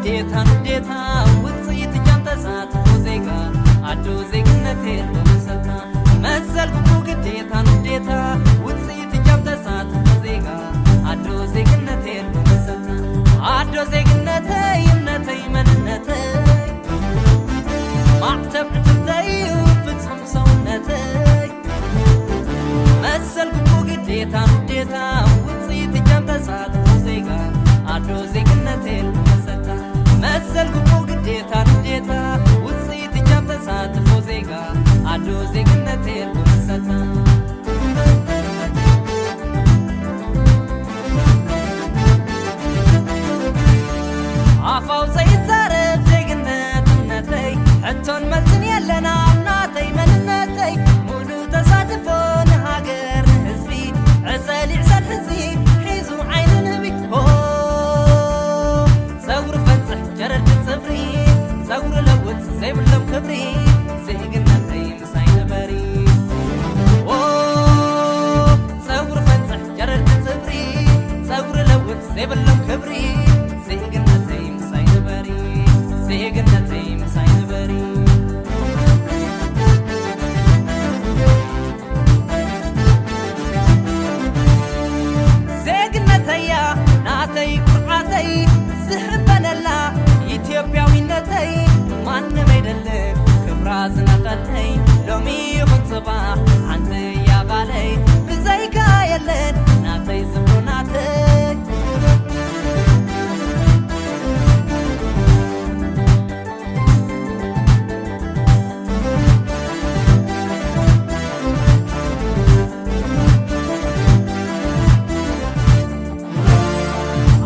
ግዴታ ንዴታ ውጽይት ጃንተሳት ዜጋ አዶ ዜግነቴ በመሰልታ መሰልኩ ግዴታ ንዴታ ውጽይት ጃንተሳት ዜጋ አዶ ዜግነቴ በመሰልታ አዶ ዜግነቴ ይነቴ መንነቴ ማዕተብ እትተይ ፍጹም ሰውነቴ መሰልኩ ግዴታ ንዴታ ውጽይት ጃንተሳት ዜጋ አዶ ዜግነቴ በመሰልታ መሰልኩ ግዴታ ንዴታ ውጽይት ጃንተሳት ዜጋ አዶ ዜግነቴ በመሰልታ አፋው ዘይዛረብ ዜግነትነተይ ሕቶን መልስን የለና አምናተይ መንነተይ ሙሉ ተሳትፎን ሃገር ህዝቢ ዕሰል ይዕሰል ህዝቢ ሒዙ ዓይንን ህቢ ፀጉሪ ፈንፅሕ ጀረድ ፅፍሪ ፀጉሪ ለውጥ ዘይብሎም ክብሪ ዜግነተይ ምሳይ ነበሪ ፀጉሪ ፈንፅሕ ጀረድ ፅፍሪ ፀጉሪ ለውጥ ዘይብሎም ክብሪ ዜግነተይ ምሳይ ነበሪ ዜግነተይ ምሳይ ነበሪ ዜግነተያ ናተይ ቁርዓተይ ዝሕበነላ ኢትዮጵያዊነተይ ማንም አይደለም ክብራ ዝነኸለይ ሎሚ ይኹን ጽባሕ ሓንቲ ያባለይ ብዘይካ የለን ናተይ ዝብሎ ናተይ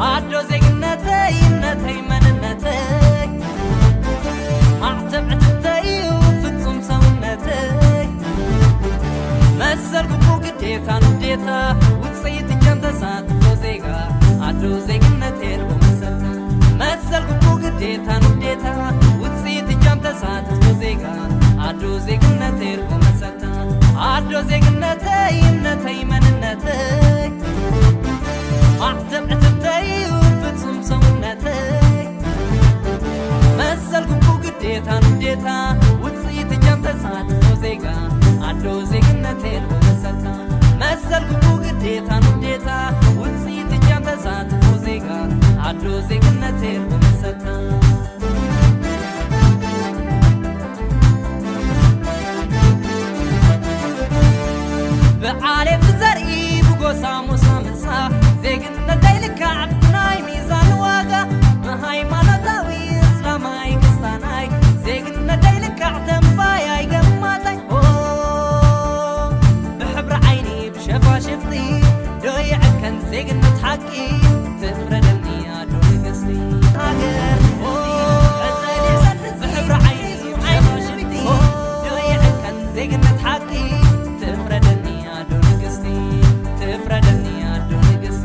አዶ ዜግነተይ ይነተይ መንነተይ ማዕተብ ዕትተይ ፍጹም ሰውነተይ መሰልኩ ግዴታ ንዴታ ውጽይት ጃንተሳት ዜጋ አዶ ዜግነቴ በመሰልታ መሰልኩ ግዴታ ንዴታ ውጽይት ጃንተሳት ዜጋ አዶ ዜግነቴ በመሰልታ አዶ ዜግነተይ ይነተይ መንነተይ ማዕተብ ዕትተይ ፍጹም ሰውነተይ መሰልኩ ግዴታ ንዴታ ውጽይት ጃንተሳት ዜጋ አዶ ዜግነቴ በመሰልታ መሰልኩ ግዴታ ንዴታ ውጽይት ጃንተሳት ዜጋ አዶ ዜግነቴ በመሰልታ ብዓሌፍ ዘርኢ ብጎሳ ሙሳ ምሳ ዜግነተይ ልክዕ ናይ ሚዛን ዋጋ ብሃይማኖታዊ እስላማይ ክርስትያናይ ዜግነተይ ልክዕ ተንባያይ ገማታይ ብሕብሪ ዓይኒ ብሸፋሽፍቲ ዶ ይዕከን ዜግነት ሓቂ ትፍረደኒ ኣዶ ንግስቲ ሃገር ብሕብሪ ዓይኒ ብሸፋሽፍቲ ዶ ይዕከን ዜግነት ሓቂ ትፍረደኒ ኣዶ ንግስቲ ትፍረደኒ ኣዶ ንግስቲ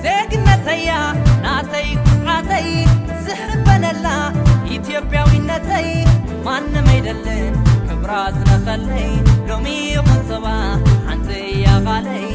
ዜግነተያ ናተይ ቁርዓተይ ዝሕበነላ ኢትዮጵያዊነተይ ማንም አይደለን ክብራ ዝነኸለይ ሎሚ ይኹን ጽባሕ ሓንቲ ያባለይ